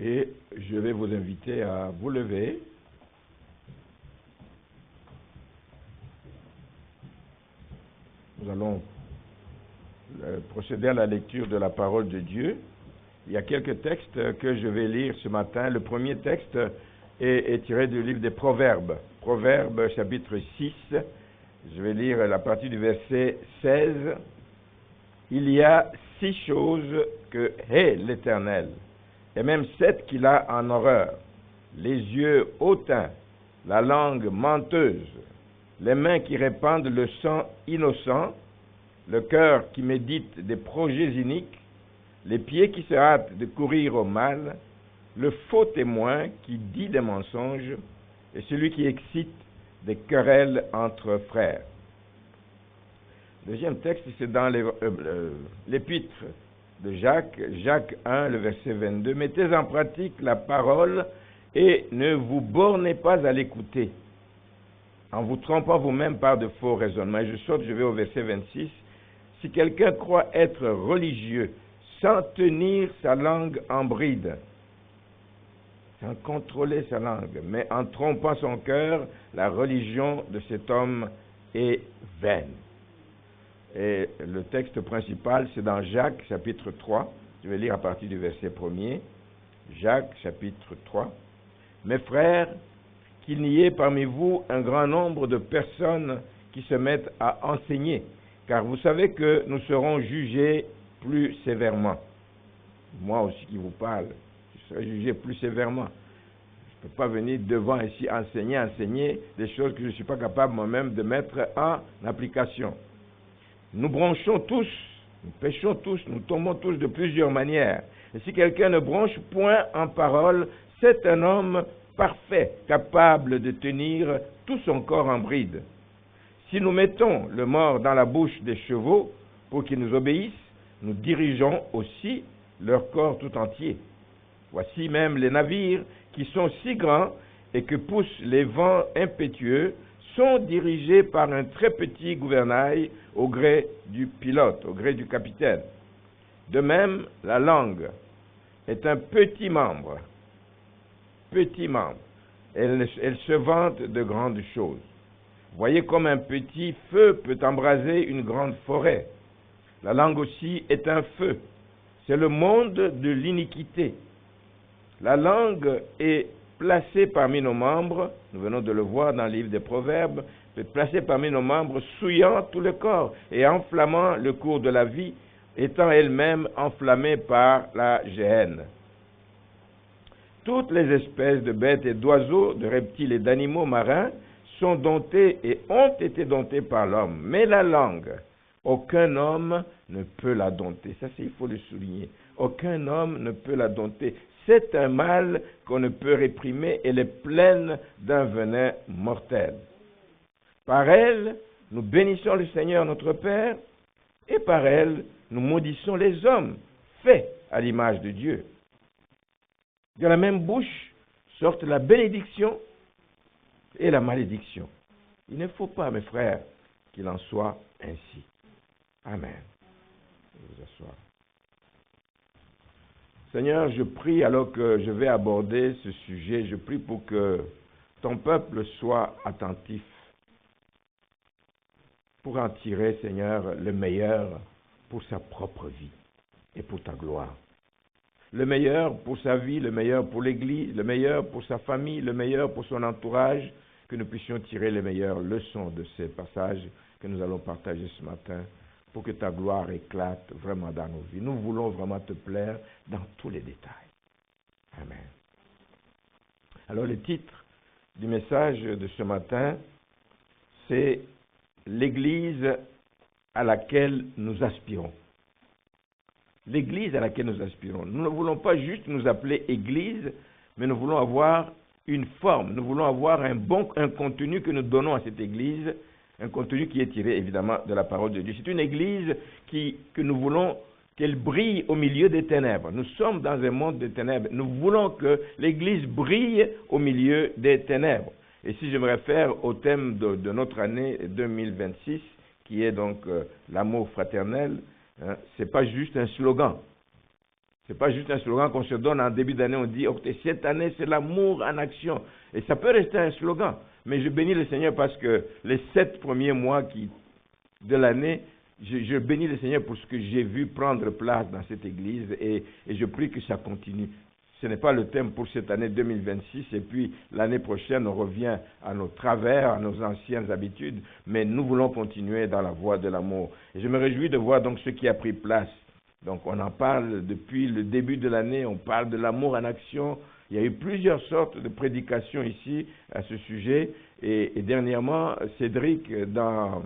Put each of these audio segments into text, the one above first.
Et je vais vous inviter à vous lever. Nous allons procéder à la lecture de la parole de Dieu. Il y a quelques textes que je vais lire ce matin. Le premier texte est tiré du livre des Proverbes. Proverbes chapitre 6. Je vais lire à partir du verset 16. Il y a 6 choses que hait l'Éternel, et même 7 qu'il a en horreur: les yeux hautains, la langue menteuse, les mains qui répandent le sang innocent, le cœur qui médite des projets iniques, les pieds qui se hâtent de courir au mal, le faux témoin qui dit des mensonges, et celui qui excite des querelles entre frères. Le deuxième texte, c'est dans l'épître de Jacques, Jacques 1, le verset 22. Mettez en pratique la parole et ne vous bornez pas à l'écouter, en vous trompant vous-même par de faux raisonnements. Et je vais au verset 26. Si quelqu'un croit être religieux sans tenir sa langue en bride, sans contrôler sa langue, mais en trompant son cœur, la religion de cet homme est vaine. Et le texte principal, c'est dans Jacques, chapitre 3. Je vais lire à partir du verset 1er. Jacques, chapitre 3. Mes frères, qu'il n'y ait parmi vous un grand nombre de personnes qui se mettent à enseigner, car vous savez que nous serons jugés plus sévèrement. Moi aussi qui vous parle, je serai jugé plus sévèrement. Je ne peux pas venir devant ici enseigner des choses que je ne suis pas capable moi-même de mettre en application. Nous bronchons tous, nous péchons tous, nous tombons tous de plusieurs manières. Et si quelqu'un ne bronche point en parole, c'est un homme parfait, capable de tenir tout son corps en bride. Si nous mettons le mors dans la bouche des chevaux pour qu'ils nous obéissent, nous dirigeons aussi leur corps tout entier. Voici même les navires qui sont si grands et que poussent les vents impétueux sont dirigés par un très petit gouvernail au gré du pilote, au gré du capitaine. De même, la langue est un petit membre. Petit membre. Elle se vante de grandes choses. Voyez comme un petit feu peut embraser une grande forêt. La langue aussi est un feu. C'est le monde de l'iniquité. La langue est placée parmi nos membres, nous venons de le voir dans le livre des Proverbes, placée parmi nos membres, souillant tout le corps et enflammant le cours de la vie, étant elle-même enflammée par la géhenne. Toutes les espèces de bêtes et d'oiseaux, de reptiles et d'animaux marins sont domptés et ont été domptés par l'homme. Mais la langue, aucun homme ne peut la dompter. Ça, il faut le souligner. Aucun homme ne peut la dompter. C'est un mal qu'on ne peut réprimer. Elle est pleine d'un venin mortel. Par elle, nous bénissons le Seigneur notre Père, et par elle, nous maudissons les hommes, faits à l'image de Dieu. De la même bouche sortent la bénédiction et la malédiction. Il ne faut pas, mes frères, qu'il en soit ainsi. Amen. Vous asseoir. Seigneur, je prie alors que je vais aborder ce sujet, je prie pour que ton peuple soit attentif, pour en tirer, Seigneur, le meilleur pour sa propre vie et pour ta gloire. Le meilleur pour sa vie, le meilleur pour l'Église, le meilleur pour sa famille, le meilleur pour son entourage, que nous puissions tirer les meilleures leçons de ces passages que nous allons partager ce matin, pour que ta gloire éclate vraiment dans nos vies. Nous voulons vraiment te plaire dans tous les détails. Amen. Alors le titre du message de ce matin, c'est « L'Église à laquelle nous aspirons ». L'Église à laquelle nous aspirons. Nous ne voulons pas juste nous appeler Église, mais nous voulons avoir une forme, nous voulons avoir un contenu que nous donnons à cette Église, un contenu qui est tiré évidemment de la parole de Dieu. C'est une Église que nous voulons qu'elle brille au milieu des ténèbres. Nous sommes dans un monde de ténèbres. Nous voulons que l'Église brille au milieu des ténèbres. Et si je me réfère au thème de notre année 2026, qui est donc l'amour fraternel, ce n'est pas juste un slogan. Ce n'est pas juste un slogan qu'on se donne en début d'année, on dit ok, cette année c'est l'amour en action. Et ça peut rester un slogan. Mais je bénis le Seigneur parce que les 7 premiers mois de l'année, je bénis le Seigneur pour ce que j'ai vu prendre place dans cette église et je prie que ça continue. Ce n'est pas le thème pour cette année 2026 et puis l'année prochaine on revient à nos travers, à nos anciennes habitudes, mais nous voulons continuer dans la voie de l'amour. Et je me réjouis de voir donc ce qui a pris place. Donc on en parle depuis le début de l'année, on parle de l'amour en action. Il y a eu plusieurs sortes de prédications ici à ce sujet et dernièrement Cédric dans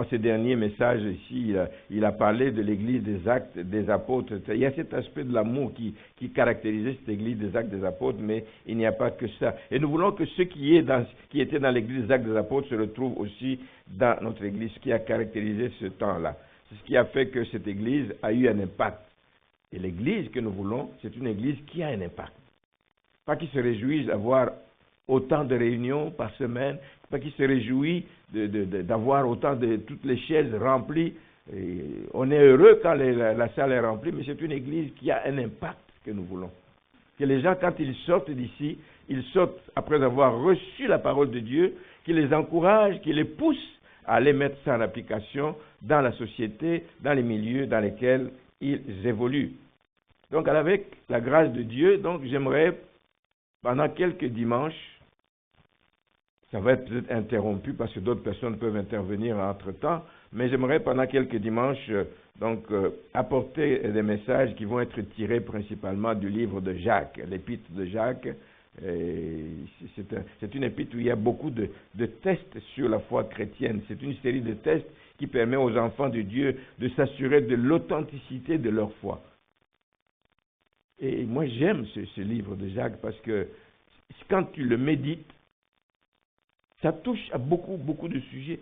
ses derniers messages ici, il a parlé de l'église des Actes des Apôtres. Il y a cet aspect de l'amour qui caractérisait cette église des Actes des Apôtres, mais il n'y a pas que ça. Et nous voulons que ce qui était dans l'église des Actes des Apôtres se retrouve aussi dans notre église, ce qui a caractérisé ce temps-là. C'est ce qui a fait que cette église a eu un impact. Et l'église que nous voulons, c'est une église qui a un impact. Pas qui se réjouisse d'avoir autant de réunions par semaine, pas qui se réjouit d'avoir autant de toutes les chaises remplies. Et on est heureux quand la salle est remplie, mais c'est une église qui a un impact que nous voulons. Que les gens, quand ils sortent d'ici, ils sortent après avoir reçu la parole de Dieu, qui les encourage, qui les pousse à aller mettre ça en application dans la société, dans les milieux dans lesquels ils évoluent. Donc, avec la grâce de Dieu, donc j'aimerais, pendant quelques dimanches, ça va être peut-être interrompu parce que d'autres personnes peuvent intervenir entre-temps, mais j'aimerais pendant quelques dimanches apporter des messages qui vont être tirés principalement du livre de Jacques, l'épître de Jacques. C'est une épître où il y a beaucoup de tests sur la foi chrétienne. C'est une série de tests qui permet aux enfants de Dieu de s'assurer de l'authenticité de leur foi. Et moi j'aime ce livre de Jacques parce que quand tu le médites, ça touche à beaucoup de sujets.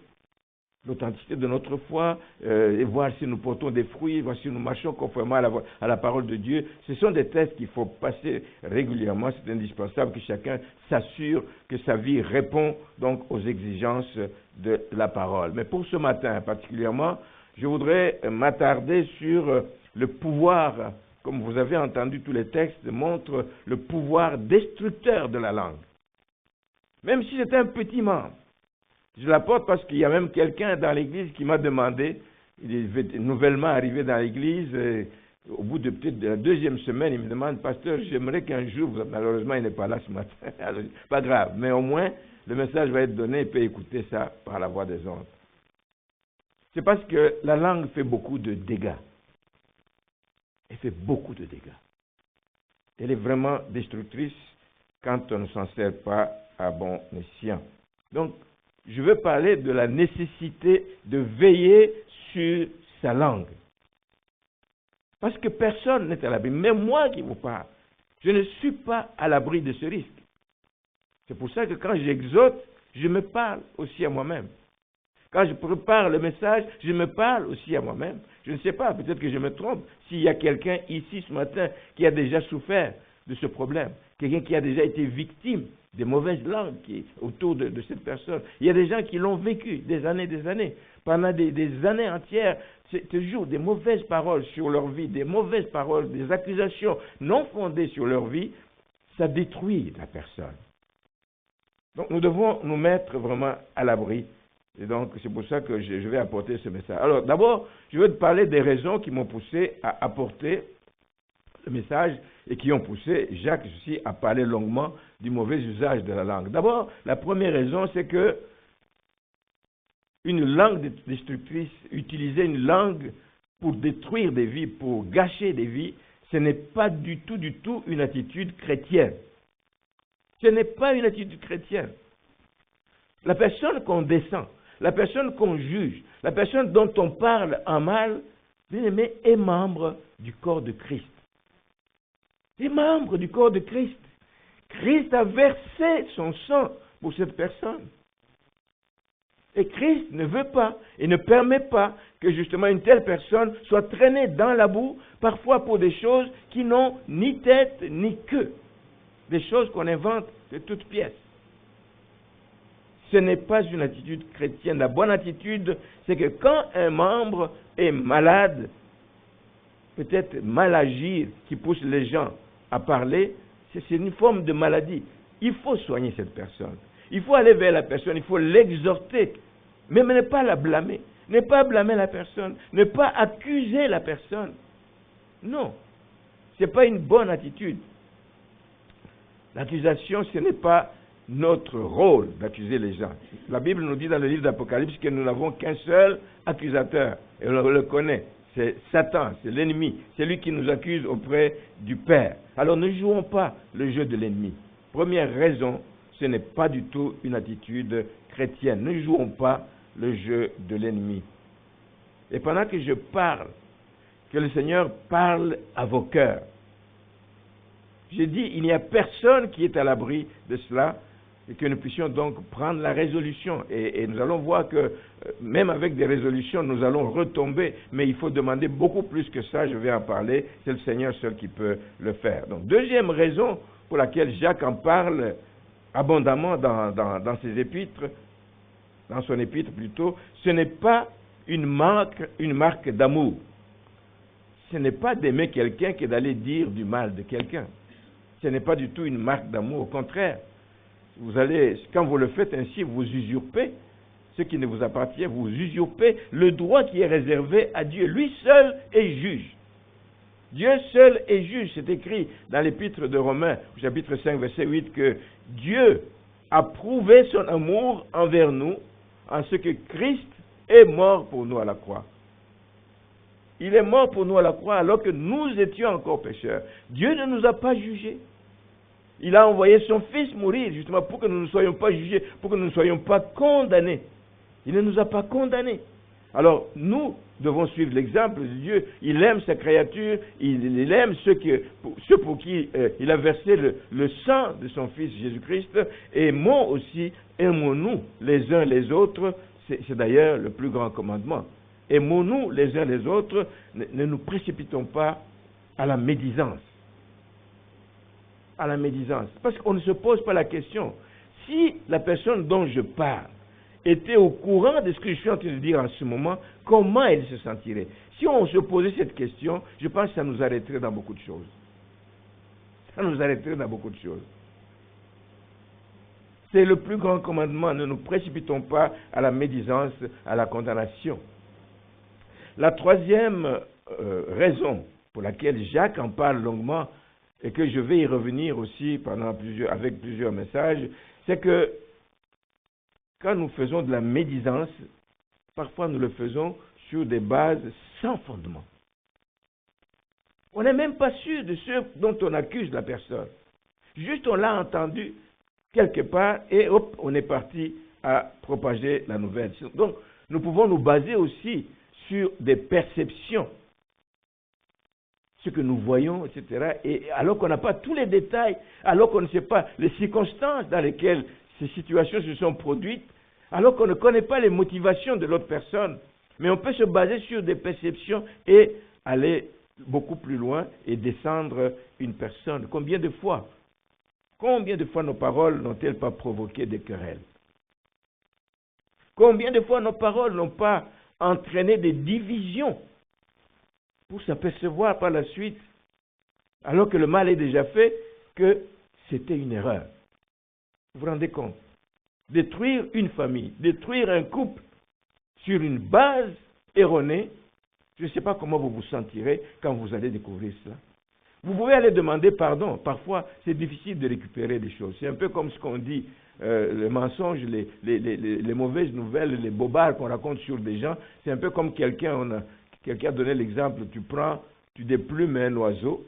L'authenticité de notre foi, et voir si nous portons des fruits, voir si nous marchons conformément à la parole de Dieu. Ce sont des tests qu'il faut passer régulièrement. C'est indispensable que chacun s'assure que sa vie répond donc aux exigences de la parole. Mais pour ce matin particulièrement, je voudrais m'attarder sur le pouvoir, comme vous avez entendu tous les textes, montrent le pouvoir destructeur de la langue. Même si c'est un petit membre. Je l'apporte parce qu'il y a même quelqu'un dans l'église qui m'a demandé, il est nouvellement arrivé dans l'église, au bout de peut-être de la 2e semaine, il me demande, pasteur, j'aimerais qu'un jour, malheureusement il n'est pas là ce matin, alors, pas grave, mais au moins le message va être donné, il peut écouter ça par la voix des ondes. C'est parce que la langue fait beaucoup de dégâts. Elle fait beaucoup de dégâts. Elle est vraiment destructrice quand on ne s'en sert pas à bon escient. Donc, je veux parler de la nécessité de veiller sur sa langue. Parce que personne n'est à l'abri. Même moi qui vous parle, je ne suis pas à l'abri de ce risque. C'est pour ça que quand j'exhorte, je me parle aussi à moi-même. Quand je prépare le message, je me parle aussi à moi-même. Je ne sais pas, peut-être que je me trompe, s'il y a quelqu'un ici ce matin qui a déjà souffert de ce problème, quelqu'un qui a déjà été victime des mauvaises langues qui est autour de cette personne. Il y a des gens qui l'ont vécu des années, pendant des années entières, c'est toujours des mauvaises paroles sur leur vie, des mauvaises paroles, des accusations non fondées sur leur vie, ça détruit la personne. Donc nous devons nous mettre vraiment à l'abri. Et donc c'est pour ça que je vais apporter ce message. Alors d'abord, je vais te parler des raisons qui m'ont poussé à apporter le message et qui ont poussé Jacques aussi à parler longuement du mauvais usage de la langue. D'abord, la première raison, c'est que une langue destructrice, utiliser une langue pour détruire des vies, pour gâcher des vies, ce n'est pas du tout une attitude chrétienne. Ce n'est pas une attitude chrétienne. La personne qu'on descend, la personne qu'on juge, la personne dont on parle en mal, bien aimé, est membre du corps de Christ. Est membre du corps de Christ. Christ a versé son sang pour cette personne. Et Christ ne veut pas et ne permet pas que justement une telle personne soit traînée dans la boue, parfois pour des choses qui n'ont ni tête ni queue. Des choses qu'on invente de toutes pièces. Ce n'est pas une attitude chrétienne. La bonne attitude, c'est que quand un membre est malade, peut-être mal agir qui pousse les gens à parler, c'est une forme de maladie. Il faut soigner cette personne. Il faut aller vers la personne, il faut l'exhorter, mais ne pas la blâmer. Ne pas blâmer la personne, ne pas accuser la personne. Non, ce n'est pas une bonne attitude. L'accusation, ce n'est pas notre rôle d'accuser les gens. La Bible nous dit dans le livre d'Apocalypse que nous n'avons qu'un seul accusateur, et on le connaît, c'est Satan, c'est l'ennemi, c'est lui qui nous accuse auprès du Père. Alors ne jouons pas le jeu de l'ennemi. Première raison, ce n'est pas du tout une attitude chrétienne. Ne jouons pas le jeu de l'ennemi. Et pendant que je parle, que le Seigneur parle à vos cœurs. J'ai dit, il n'y a personne qui est à l'abri de cela, et que nous puissions donc prendre la résolution. Et nous allons voir que, même avec des résolutions, nous allons retomber, mais il faut demander beaucoup plus que ça, je vais en parler, c'est le Seigneur seul qui peut le faire. Donc, deuxième raison pour laquelle Jacques en parle abondamment dans ses épîtres, dans son épître plutôt, ce n'est pas une marque d'amour. Ce n'est pas d'aimer quelqu'un que d'aller dire du mal de quelqu'un. Ce n'est pas du tout une marque d'amour. Au contraire, quand vous le faites ainsi, vous usurpez ce qui ne vous appartient, vous usurpez le droit qui est réservé à Dieu. Lui seul est juge. Dieu seul est juge. C'est écrit dans l'épître de Romains, chapitre 5, verset 8, que Dieu a prouvé son amour envers nous en ce que Christ est mort pour nous à la croix. Il est mort pour nous à la croix alors que nous étions encore pécheurs. Dieu ne nous a pas jugés. Il a envoyé son Fils mourir justement pour que nous ne soyons pas jugés, pour que nous ne soyons pas condamnés. Il ne nous a pas condamnés. Alors nous devons suivre l'exemple de Dieu. Il aime sa créature, il aime ceux pour qui il a versé le sang de son Fils Jésus-Christ. Et moi aussi, aimons-nous les uns les autres. C'est d'ailleurs le plus grand commandement. Aimons-nous les uns les autres, ne nous précipitons pas à la médisance. À la médisance. Parce qu'on ne se pose pas la question. Si la personne dont je parle était au courant de ce que je suis en train de dire en ce moment, comment elle se sentirait? Si on se posait cette question, je pense que ça nous arrêterait dans beaucoup de choses. Ça nous arrêterait dans beaucoup de choses. C'est le plus grand commandement. Ne nous précipitons pas à la médisance, à la condamnation. La troisième raison pour laquelle Jacques en parle longuement, et que je vais y revenir aussi avec plusieurs messages, c'est que quand nous faisons de la médisance, parfois nous le faisons sur des bases sans fondement. On n'est même pas sûr de ce dont on accuse la personne. Juste on l'a entendu quelque part et hop, on est parti à propager la nouvelle. Donc nous pouvons nous baser aussi sur des perceptions, ce que nous voyons, etc. Et alors qu'on n'a pas tous les détails, alors qu'on ne sait pas les circonstances dans lesquelles ces situations se sont produites, alors qu'on ne connaît pas les motivations de l'autre personne, mais on peut se baser sur des perceptions et aller beaucoup plus loin et descendre une personne. Combien de fois nos paroles n'ont-elles pas provoqué des querelles? Combien de fois nos paroles n'ont pas entraîné des divisions pour s'apercevoir par la suite, alors que le mal est déjà fait, que c'était une erreur. Vous vous rendez compte? Détruire une famille, détruire un couple sur une base erronée, je ne sais pas comment vous vous sentirez quand vous allez découvrir cela. Vous pouvez aller demander pardon. Parfois, c'est difficile de récupérer des choses. C'est un peu comme ce qu'on dit, les mensonges, les mauvaises nouvelles, les bobards qu'on raconte sur des gens. C'est un peu comme quelqu'un a donné l'exemple, tu déplumes un oiseau,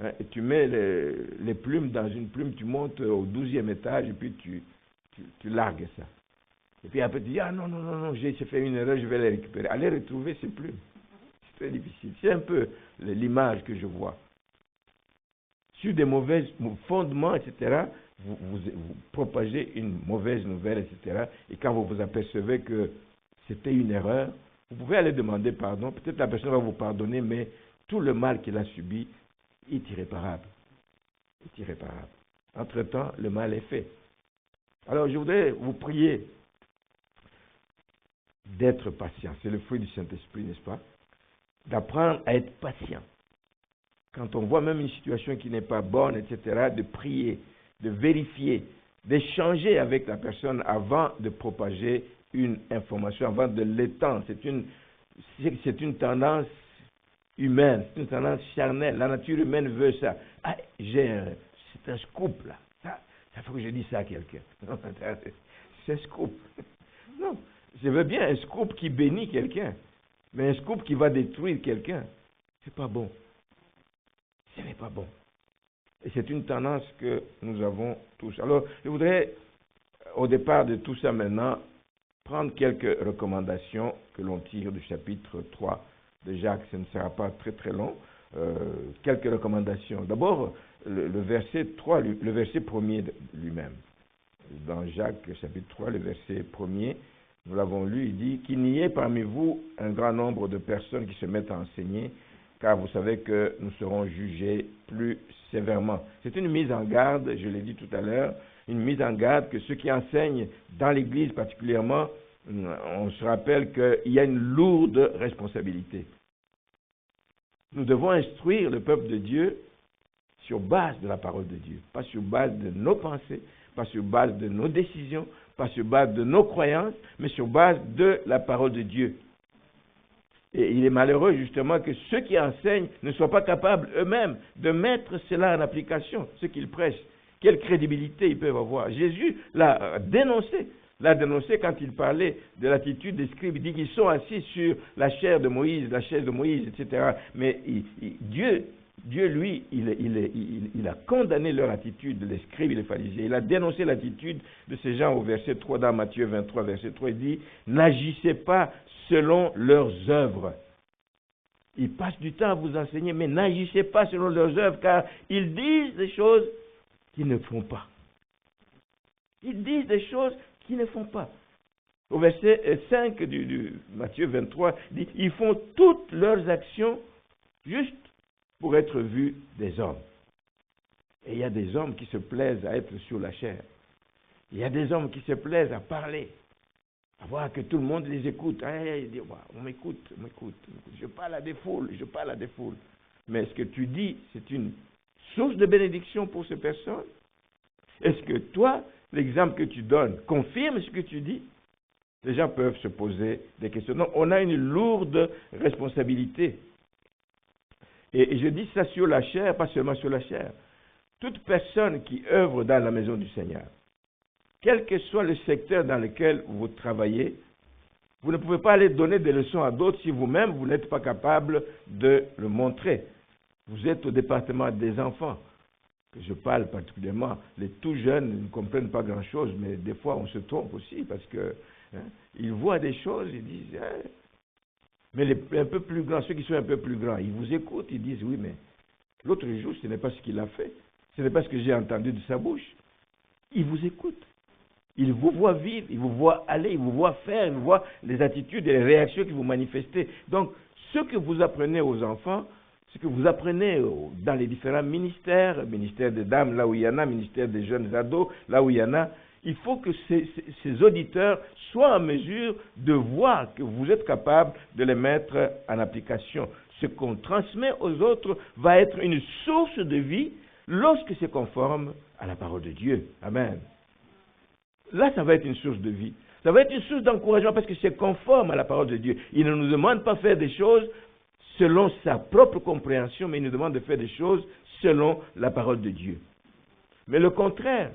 hein, et tu mets les plumes dans une plume, tu montes au 12e étage et puis tu largues ça. Et puis après tu dis, ah non, j'ai fait une erreur, je vais les récupérer. Allez retrouver ces plumes. C'est très difficile. C'est un peu l'image que je vois. Sur des mauvais fondements, etc., vous propagez une mauvaise nouvelle, etc. Et quand vous vous apercevez que c'était une erreur, vous pouvez aller demander pardon. Peut-être la personne va vous pardonner, mais tout le mal qu'il a subi est irréparable. C'est irréparable. Entre-temps, le mal est fait. Alors, je voudrais vous prier d'être patient. C'est le fruit du Saint-Esprit, n'est-ce pas? D'apprendre à être patient. quand on voit même une situation qui n'est pas bonne, etc., de prier, de vérifier, d'échanger avec la personne avant de propager une information, avant de l'étendre. C'est une tendance humaine, c'est une tendance charnelle. La nature humaine veut ça. Ah, c'est un scoop là. Ça faut que je dise ça à quelqu'un. C'est un scoop. Non, je veux bien un scoop qui bénit quelqu'un, mais un scoop qui va détruire quelqu'un, c'est pas bon. Ce n'est pas bon. Et c'est une tendance que nous avons tous. Alors, je voudrais, au départ de tout ça maintenant, prendre quelques recommandations que l'on tire du chapitre 3 de Jacques. Ce ne sera pas très très long. Quelques recommandations. D'abord, le verset 3, le verset premier lui-même. Dans Jacques chapitre 3, le verset premier, nous l'avons lu, il dit « Qu'il n'y ait parmi vous un grand nombre de personnes qui se mettent à enseigner, car vous savez que nous serons jugés plus sévèrement. » C'est une mise en garde, je l'ai dit tout à l'heure, une mise en garde que ceux qui enseignent dans l'Église particulièrement, on se rappelle qu'il y a une lourde responsabilité. Nous devons instruire le peuple de Dieu sur base de la parole de Dieu, pas sur base de nos pensées, pas sur base de nos décisions, pas sur base de nos croyances, mais sur base de la parole de Dieu. Et il est malheureux justement que ceux qui enseignent ne soient pas capables eux-mêmes de mettre cela en application, ce qu'ils prêchent. Quelle crédibilité ils peuvent avoir. Jésus l'a dénoncé quand il parlait de l'attitude des scribes. Il dit qu'ils sont assis sur la chair de Moïse, etc. Mais Dieu, lui, il a condamné leur attitude, les scribes et les pharisiens. Il a dénoncé l'attitude de ces gens au verset 3 dans Matthieu 23, verset 3. Il dit « N'agissez pas selon leurs œuvres. » Ils passent du temps à vous enseigner, mais n'agissez pas selon leurs œuvres, car ils disent des choses qu'ils ne font pas. Ils disent des choses qu'ils ne font pas. Au verset 5 du Matthieu 23, il dit « Ils font toutes leurs actions juste pour être vus des hommes. » Et il y a des hommes qui se plaisent à être sur la chair. Il y a des hommes qui se plaisent à parler, à voir que tout le monde les écoute. Ils disent, on m'écoute. Je parle à des foules. Mais ce que tu dis, c'est une source de bénédiction pour ces personnes? Est-ce que toi, l'exemple que tu donnes, confirme ce que tu dis? Les gens peuvent se poser des questions. Non, on a une lourde responsabilité. Et je dis ça sur la chair, pas seulement sur la chair. Toute personne qui œuvre dans la maison du Seigneur, quel que soit le secteur dans lequel vous travaillez, vous ne pouvez pas aller donner des leçons à d'autres si vous-même, vous n'êtes pas capable de le montrer. Vous êtes au département des enfants, que je parle particulièrement. Les tout jeunes ne comprennent pas grand-chose, mais des fois on se trompe aussi parce que ils voient des choses, ils disent... Mais un peu plus grands, ceux qui sont un peu plus grands, ils vous écoutent, ils disent, oui, mais l'autre jour, ce n'est pas ce qu'il a fait. Ce n'est pas ce que j'ai entendu de sa bouche. Ils vous écoutent. Ils vous voient vivre, ils vous voient aller, ils vous voient faire, ils vous voient les attitudes et les réactions que vous manifestez. Donc, ce que vous apprenez aux enfants, ce que vous apprenez dans les différents ministères, ministère des dames, là où il y en a, ministère des jeunes ados, là où il y en a, il faut que ces auditeurs soient en mesure de voir que vous êtes capable de les mettre en application. Ce qu'on transmet aux autres va être une source de vie lorsque c'est conforme à la parole de Dieu. Amen. Là, ça va être une source de vie. Ça va être une source d'encouragement parce que c'est conforme à la parole de Dieu. Il ne nous demande pas de faire des choses selon sa propre compréhension, mais il nous demande de faire des choses selon la parole de Dieu. Mais le contraire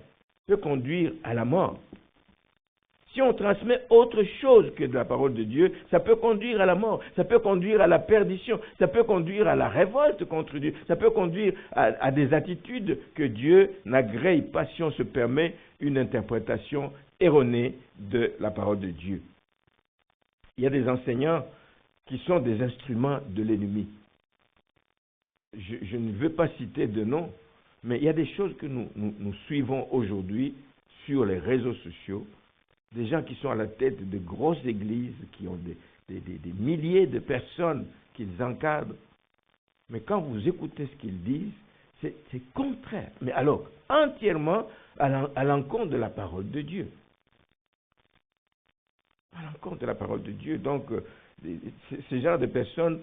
peut conduire à la mort. Si on transmet autre chose que de la parole de Dieu, ça peut conduire à la mort, ça peut conduire à la perdition, ça peut conduire à la révolte contre Dieu, ça peut conduire à des attitudes que Dieu n'agrée pas si on se permet une interprétation erronée de la parole de Dieu. Il y a des enseignants qui sont des instruments de l'ennemi. Je ne veux pas citer de nom, mais il y a des choses que nous suivons aujourd'hui sur les réseaux sociaux, des gens qui sont à la tête de grosses églises, qui ont des milliers de personnes qu'ils encadrent. Mais quand vous écoutez ce qu'ils disent, c'est contraire. Mais alors, entièrement à l'encontre de la parole de Dieu. À l'encontre de la parole de Dieu. Donc, ces genres de personnes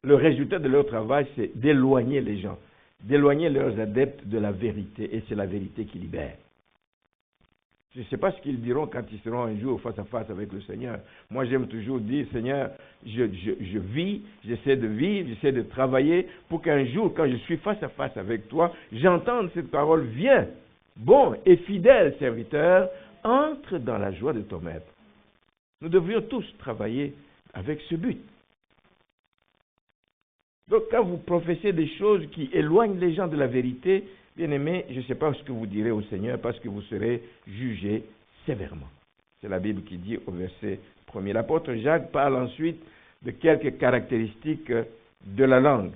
le résultat de leur travail, c'est d'éloigner les gens, d'éloigner leurs adeptes de la vérité, et c'est la vérité qui libère. Je ne sais pas ce qu'ils diront quand ils seront un jour face à face avec le Seigneur. Moi, j'aime toujours dire, Seigneur, je vis, j'essaie de vivre, j'essaie de travailler pour qu'un jour, quand je suis face à face avec toi, j'entende cette parole, viens, bon et fidèle serviteur, entre dans la joie de ton maître. Nous devrions tous travailler avec ce but. Donc, quand vous professez des choses qui éloignent les gens de la vérité, bien-aimés, je ne sais pas ce que vous direz au Seigneur parce que vous serez jugés sévèrement. C'est la Bible qui dit au verset 1er. L'apôtre Jacques parle ensuite de quelques caractéristiques de la langue.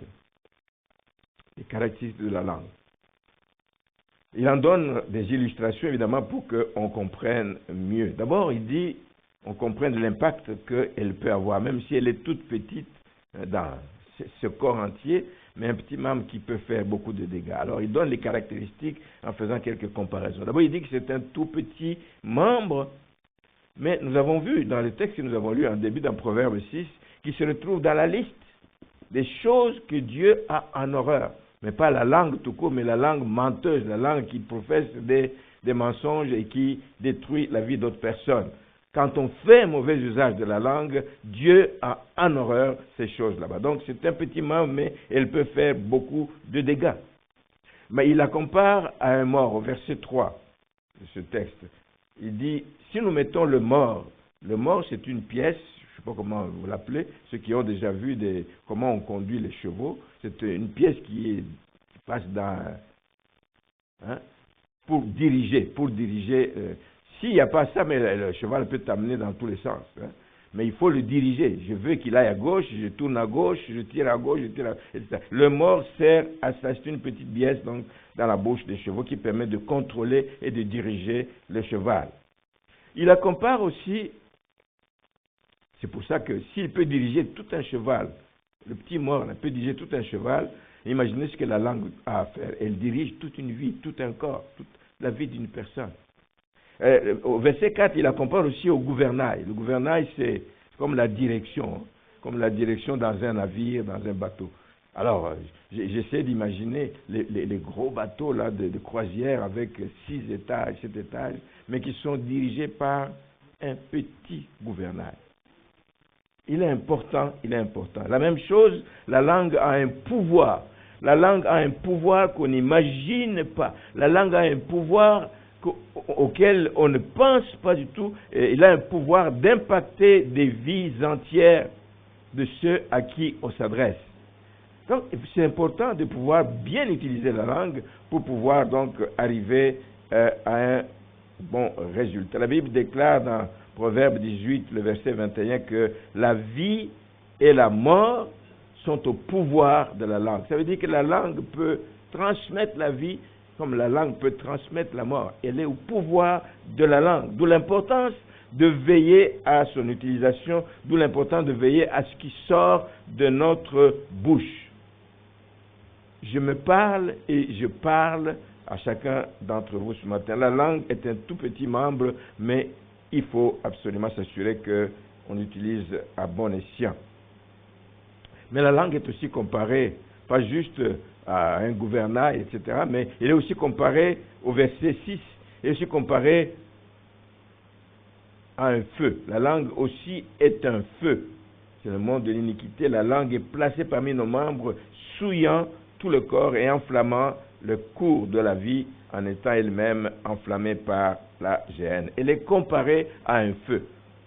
Les caractéristiques de la langue. Il en donne des illustrations, évidemment, pour qu'on comprenne mieux. D'abord, il dit on comprenne l'impact qu'elle peut avoir, même si elle est toute petite dans ce corps entier, mais un petit membre qui peut faire beaucoup de dégâts. Alors, il donne les caractéristiques en faisant quelques comparaisons. D'abord, il dit que c'est un tout petit membre, mais nous avons vu dans le texte que nous avons lu en début dans Proverbe 6, qu'il se retrouve dans la liste des choses que Dieu a en horreur. Mais pas la langue tout court, mais la langue menteuse, la langue qui professe des mensonges et qui détruit la vie d'autres personnes. Quand on fait un mauvais usage de la langue, Dieu a en horreur ces choses là-bas. Donc c'est un petit membre, mais elle peut faire beaucoup de dégâts. Mais il la compare à un mort, au verset 3 de ce texte. Il dit, si nous mettons le mort c'est une pièce, je ne sais pas comment vous l'appelez, ceux qui ont déjà vu comment on conduit les chevaux, c'est une pièce qui passe dans... pour diriger. S'il n'y a pas ça, mais le cheval peut t'amener dans tous les sens. Mais il faut le diriger. Je veux qu'il aille à gauche, je tourne à gauche, je tire à gauche, je tire à... etc. Le mort sert à ça. C'est une petite pièce donc, dans la bouche des chevaux qui permet de contrôler et de diriger le cheval. Il la compare aussi, c'est pour ça que s'il peut diriger tout un cheval, le petit mort peut diriger tout un cheval, imaginez ce que la langue a à faire. Elle dirige toute une vie, tout un corps, toute la vie d'une personne. Au verset 4, il la compare aussi au gouvernail. Le gouvernail, c'est comme la direction dans un navire, dans un bateau. Alors, j'essaie d'imaginer les gros bateaux là, de croisière avec 6 étages, 7 étages, mais qui sont dirigés par un petit gouvernail. Il est important. La même chose, la langue a un pouvoir. La langue a un pouvoir qu'on n'imagine pas. La langue a un pouvoir auquel on ne pense pas du tout. Il a un pouvoir d'impacter des vies entières de ceux à qui on s'adresse. Donc, c'est important de pouvoir bien utiliser la langue pour pouvoir donc arriver à un bon résultat. La Bible déclare dans Proverbe 18, le verset 21, que la vie et la mort sont au pouvoir de la langue. Ça veut dire que la langue peut transmettre la vie comme la langue peut transmettre la mort. Elle est au pouvoir de la langue. D'où l'importance de veiller à son utilisation, d'où l'importance de veiller à ce qui sort de notre bouche. Je me parle et je parle à chacun d'entre vous ce matin. La langue est un tout petit membre, mais il faut absolument s'assurer qu'on utilise à bon escient. Mais la langue est aussi comparée, pas juste à un gouvernail, etc., mais elle est aussi comparée au verset 6, elle est aussi comparée à un feu. La langue aussi est un feu. C'est le monde de l'iniquité. La langue est placée parmi nos membres, souillant tout le corps et enflammant le cours de la vie en étant elle-même enflammée par la géhenne. Elle est comparée à un feu.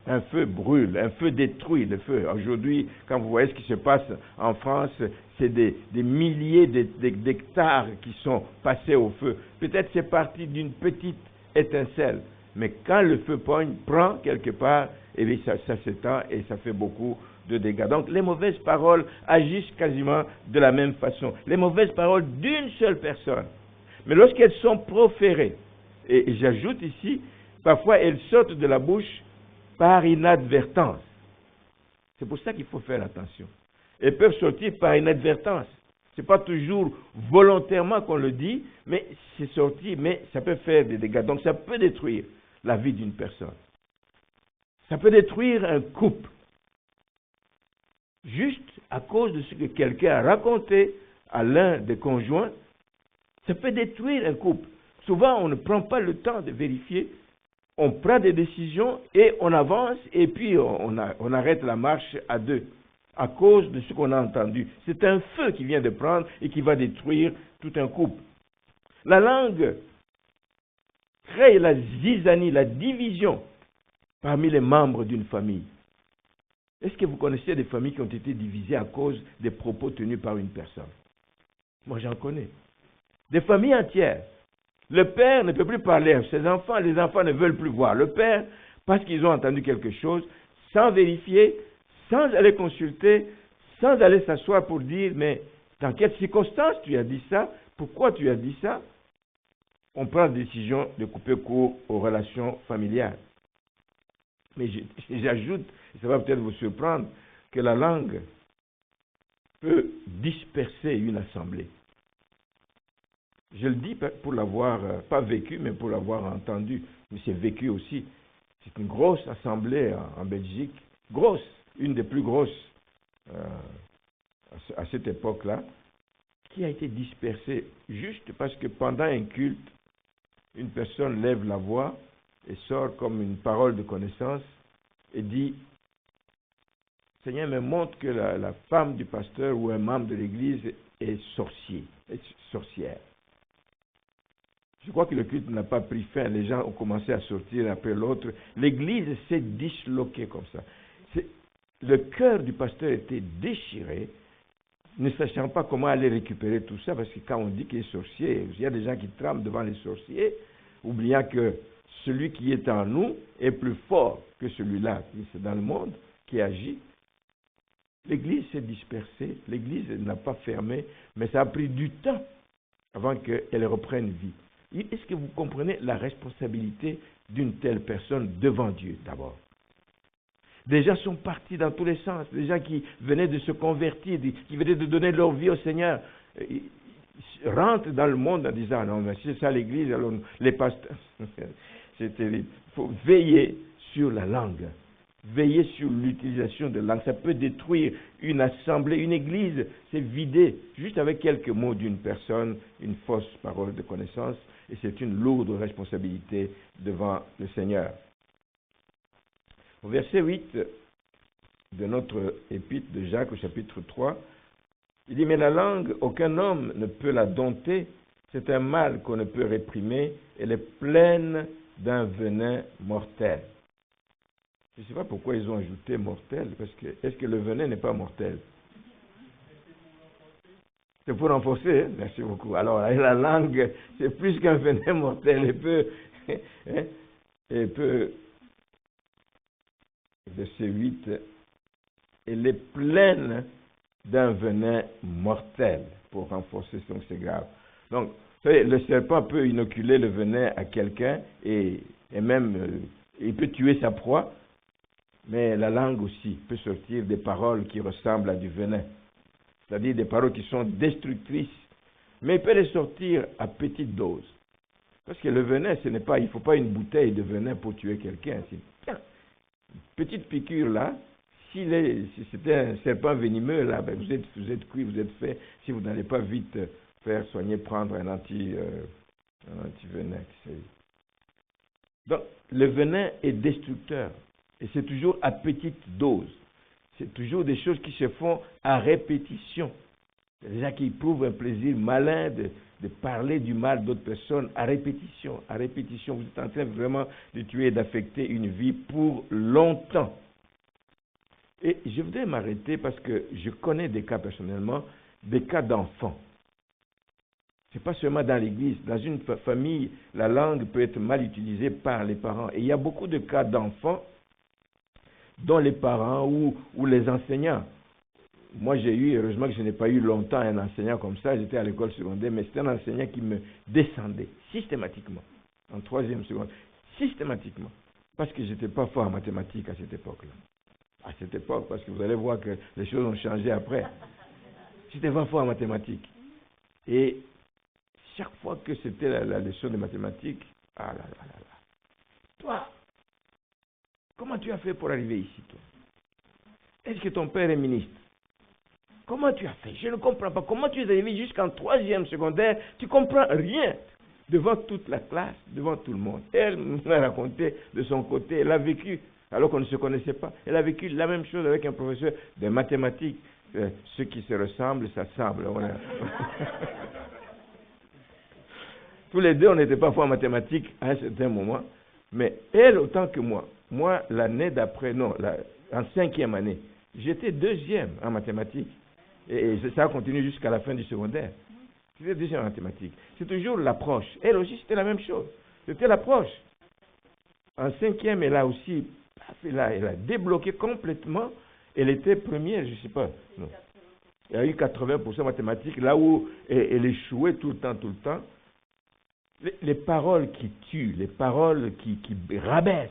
Un feu brûle, un feu détruit le feu. Aujourd'hui, quand vous voyez ce qui se passe en France, c'est des milliers d'hectares qui sont passés au feu. Peut-être c'est parti d'une petite étincelle, mais quand le feu prend quelque part, eh bien, ça s'étend et ça fait beaucoup de dégâts. Donc les mauvaises paroles agissent quasiment de la même façon. Les mauvaises paroles d'une seule personne. Mais lorsqu'elles sont proférées, et j'ajoute ici, parfois elles sortent de la bouche par inadvertance. C'est pour ça qu'il faut faire attention. Elles peuvent sortir par inadvertance. Ce n'est pas toujours volontairement qu'on le dit, mais c'est sorti, mais ça peut faire des dégâts. Donc ça peut détruire la vie d'une personne. Ça peut détruire un couple. juste à cause de ce que quelqu'un a raconté à l'un des conjoints, ça peut détruire un couple. Souvent, on ne prend pas le temps de vérifier. On prend des décisions et on avance et puis on arrête la marche à deux à cause de ce qu'on a entendu. C'est un feu qui vient de prendre et qui va détruire tout un couple. La langue crée la zizanie, la division parmi les membres d'une famille. Est-ce que vous connaissez des familles qui ont été divisées à cause des propos tenus par une personne? Moi, j'en connais. Des familles entières. Le père ne peut plus parler à ses enfants, les enfants ne veulent plus voir le père parce qu'ils ont entendu quelque chose sans vérifier, sans aller consulter, sans aller s'asseoir pour dire, mais dans quelles circonstances tu as dit ça? Pourquoi tu as dit ça? On prend la décision de couper court aux relations familiales. Mais j'ajoute, ça va peut-être vous surprendre, que la langue peut disperser une assemblée. Je le dis pour l'avoir, pas vécu, mais pour l'avoir entendu. Mais c'est vécu aussi. C'est une grosse assemblée en Belgique, grosse, une des plus grosses à cette époque-là, qui a été dispersée juste parce que pendant un culte, une personne lève la voix et sort comme une parole de connaissance et dit « Seigneur me montre que la femme du pasteur ou un membre de l'église est sorcière. » Je crois que le culte n'a pas pris fin. Les gens ont commencé à sortir après l'autre. L'église s'est disloquée comme ça. Le cœur du pasteur était déchiré, ne sachant pas comment aller récupérer tout ça, parce que quand on dit qu'il est sorcier, il y a des gens qui tremblent devant les sorciers, oubliant que celui qui est en nous est plus fort que celui-là qui est dans le monde, qui agit. L'église s'est dispersée, l'église n'a pas fermé, mais ça a pris du temps avant qu'elle reprenne vie. Est-ce que vous comprenez la responsabilité d'une telle personne devant Dieu d'abord? Des gens sont partis dans tous les sens, des gens qui venaient de se convertir, qui venaient de donner leur vie au Seigneur, ils rentrent dans le monde en disant non, mais c'est ça l'église, alors les pasteurs. C'est terrible. Il faut veiller sur la langue, veiller sur l'utilisation de la langue. Ça peut détruire une assemblée, une église, c'est vidé juste avec quelques mots d'une personne, une fausse parole de connaissance, et c'est une lourde responsabilité devant le Seigneur. Au verset 8 de notre épître de Jacques, au chapitre 3, il dit « Mais la langue, aucun homme ne peut la dompter, c'est un mal qu'on ne peut réprimer, elle est pleine d'un venin mortel. » Je ne sais pas pourquoi ils ont ajouté mortel, parce que est-ce que le venin n'est pas mortel? C'est pour renforcer, hein? Merci beaucoup. Alors, la langue, c'est plus qu'un venin mortel, elle peut verset 8, elle est pleine d'un venin mortel, pour renforcer, donc c'est grave. Donc, vous savez, le serpent peut inoculer le venin à quelqu'un et même, il peut tuer sa proie, mais la langue aussi peut sortir des paroles qui ressemblent à du venin, c'est-à-dire des paroles qui sont destructrices, mais il peut les sortir à petite dose. Parce que le venin, il ne faut pas une bouteille de venin pour tuer quelqu'un. Petite piqûre là, si c'était un serpent venimeux là, ben vous êtes cuit, vous êtes fait. Si vous n'allez pas vite faire soigner, prendre un anti-venin. Donc le venin est destructeur et c'est toujours à petite dose. C'est toujours des choses qui se font à répétition. Il y a des gens qui éprouvent un plaisir malin de parler du mal d'autres personnes à répétition, à répétition. Vous êtes en train vraiment de tuer et d'affecter une vie pour longtemps. Et je voudrais m'arrêter parce que je connais des cas personnellement, des cas d'enfants. Ce n'est pas seulement dans l'église. Dans une famille, la langue peut être mal utilisée par les parents. Et il y a beaucoup de cas d'enfants dont les parents ou les enseignants. Moi, j'ai eu, heureusement que je n'ai pas eu longtemps un enseignant comme ça, j'étais à l'école secondaire, mais c'était un enseignant qui me descendait systématiquement, en troisième seconde, systématiquement, parce que je n'étais pas fort en mathématiques à cette époque-là. À cette époque, parce que vous allez voir que les choses ont changé après. J'étais pas fort en mathématiques. Et chaque fois que c'était la leçon de mathématiques, ah là là là là, toi, comment tu as fait pour arriver ici, toi? Est-ce que ton père est ministre? Comment tu as fait? Je ne comprends pas. Comment tu es arrivé jusqu'en 3e secondaire? Tu ne comprends rien. Devant toute la classe, devant tout le monde. Elle m'a raconté de son côté. Elle a vécu, alors qu'on ne se connaissait pas. Elle a vécu la même chose avec un professeur de mathématiques. Ceux qui se ressemblent, ça semble. Tous les deux, on n'était pas forts en mathématiques à un certain moment. Mais elle, autant que moi. Moi, l'année d'après, non, en 5e année, j'étais 2e en mathématiques. Et ça continue jusqu'à la fin du secondaire. C'était 2e en mathématiques. C'est toujours l'approche. Elle aussi, c'était la même chose. C'était l'approche. En 5e, elle a aussi, elle a débloqué complètement. Elle était première, je ne sais pas. Non. Elle a eu 80% en mathématiques, là où elle échouait tout le temps. Les paroles qui tuent, les paroles qui rabaissent,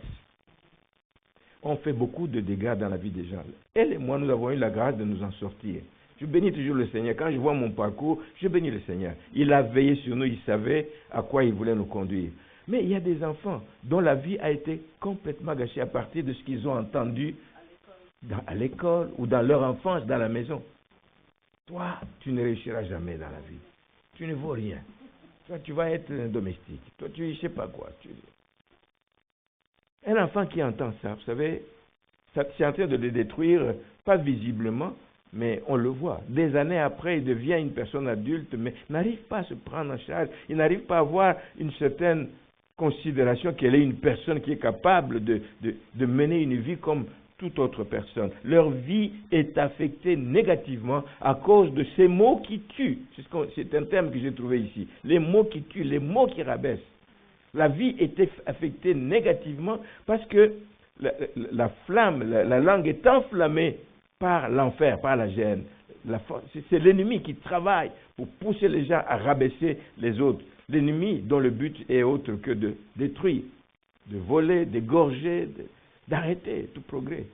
ont fait beaucoup de dégâts dans la vie des gens. Elle et moi, nous avons eu la grâce de nous en sortir. Je bénis toujours le Seigneur. Quand je vois mon parcours, je bénis le Seigneur. Il a veillé sur nous, il savait à quoi il voulait nous conduire. Mais il y a des enfants dont la vie a été complètement gâchée à partir de ce qu'ils ont entendu à l'école ou dans leur enfance, dans la maison. Toi, tu ne réussiras jamais dans la vie. Tu ne vaux rien. Toi, tu vas être un domestique. Toi, tu ne sais pas quoi. Un enfant qui entend ça, vous savez, c'est en train de le détruire, pas visiblement, mais on le voit. Des années après, il devient une personne adulte, mais n'arrive pas à se prendre en charge. Il n'arrive pas à avoir une certaine considération qu'elle est une personne qui est capable de mener une vie comme toute autre personne. Leur vie est affectée négativement à cause de ces mots qui tuent. C'est un terme que j'ai trouvé ici. Les mots qui tuent, les mots qui rabaissent. La vie était affectée négativement parce que la flamme, la langue est enflammée par l'enfer, par la gêne. C'est l'ennemi qui travaille pour pousser les gens à rabaisser les autres. L'ennemi dont le but est autre que de détruire, de voler, d'égorger, d'arrêter tout progrès.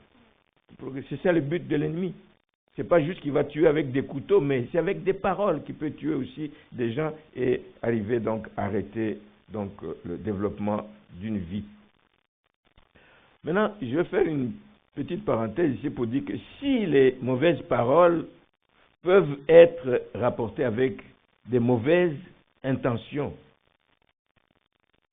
C'est ça le but de l'ennemi. Ce n'est pas juste qu'il va tuer avec des couteaux, mais c'est avec des paroles qu'il peut tuer aussi des gens et arriver donc à arrêter donc, le développement d'une vie. Maintenant, je vais faire une petite parenthèse ici pour dire que si les mauvaises paroles peuvent être rapportées avec des mauvaises intentions,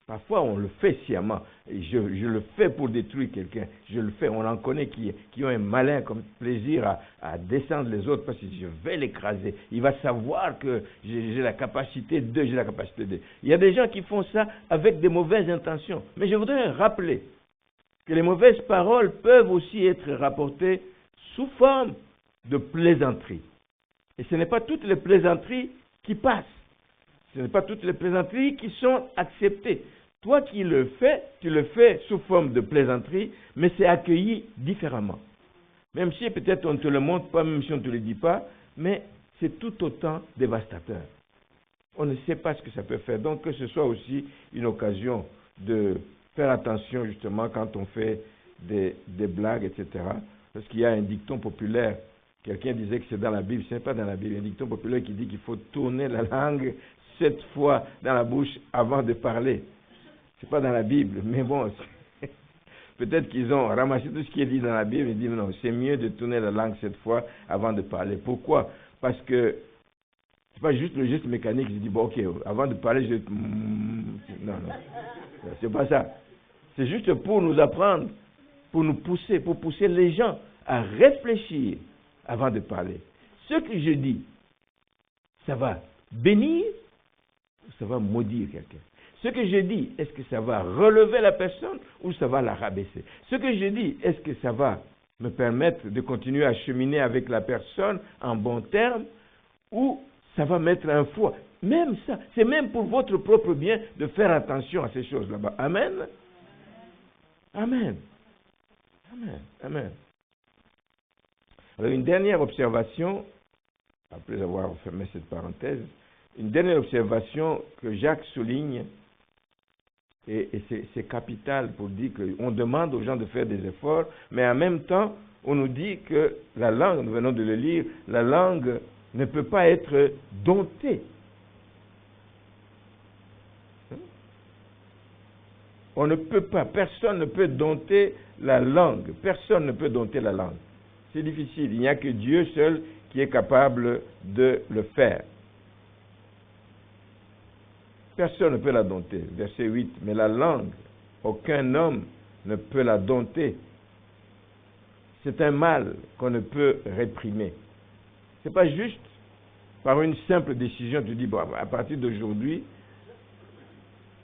parfois on le fait sciemment, et je le fais pour détruire quelqu'un, je le fais, on en connaît qui ont un malin comme plaisir à descendre les autres parce que je vais l'écraser, il va savoir que j'ai la capacité de, j'ai la capacité de. Il y a des gens qui font ça avec des mauvaises intentions, mais je voudrais rappeler que les mauvaises paroles peuvent aussi être rapportées sous forme de plaisanterie. Et ce n'est pas toutes les plaisanteries qui passent. Ce n'est pas toutes les plaisanteries qui sont acceptées. Toi qui le fais, tu le fais sous forme de plaisanterie, mais c'est accueilli différemment. Même si peut-être on ne te le montre pas, même si on ne te le dit pas, mais c'est tout autant dévastateur. On ne sait pas ce que ça peut faire. Donc que ce soit aussi une occasion de faire attention justement quand on fait des blagues, etc. Parce qu'il y a un dicton populaire. Quelqu'un disait que c'est dans la Bible, ce n'est pas dans la Bible. Il y a un dicton populaire qui dit qu'il faut tourner la langue 7 fois dans la bouche avant de parler. Ce n'est pas dans la Bible, mais bon, peut-être qu'ils ont ramassé tout ce qui est dit dans la Bible et dit non, c'est mieux de tourner la langue 7 fois avant de parler. Pourquoi? Parce que c'est pas juste le geste mécanique qui dit bon ok, avant de parler, non, c'est pas ça. C'est juste pour nous apprendre, pour nous pousser, pour pousser les gens à réfléchir avant de parler. Ce que je dis, ça va bénir ou ça va maudire quelqu'un? Ce que je dis, est-ce que ça va relever la personne ou ça va la rabaisser? Ce que je dis, est-ce que ça va me permettre de continuer à cheminer avec la personne en bons termes ou ça va mettre un foie? Même ça, c'est même pour votre propre bien de faire attention à ces choses là-bas. Amen. Amen. Amen. Amen. Alors une dernière observation, après avoir fermé cette parenthèse, une dernière observation que Jacques souligne, et c'est capital pour dire qu'on demande aux gens de faire des efforts, mais en même temps, on nous dit que la langue, nous venons de le lire, la langue ne peut pas être domptée. On ne peut pas, personne ne peut dompter la langue. Personne ne peut dompter la langue. C'est difficile. Il n'y a que Dieu seul qui est capable de le faire. Personne ne peut la dompter. Verset 8. Mais la langue, aucun homme ne peut la dompter. C'est un mal qu'on ne peut réprimer. Ce n'est pas juste par une simple décision, tu dis, bon, à partir d'aujourd'hui,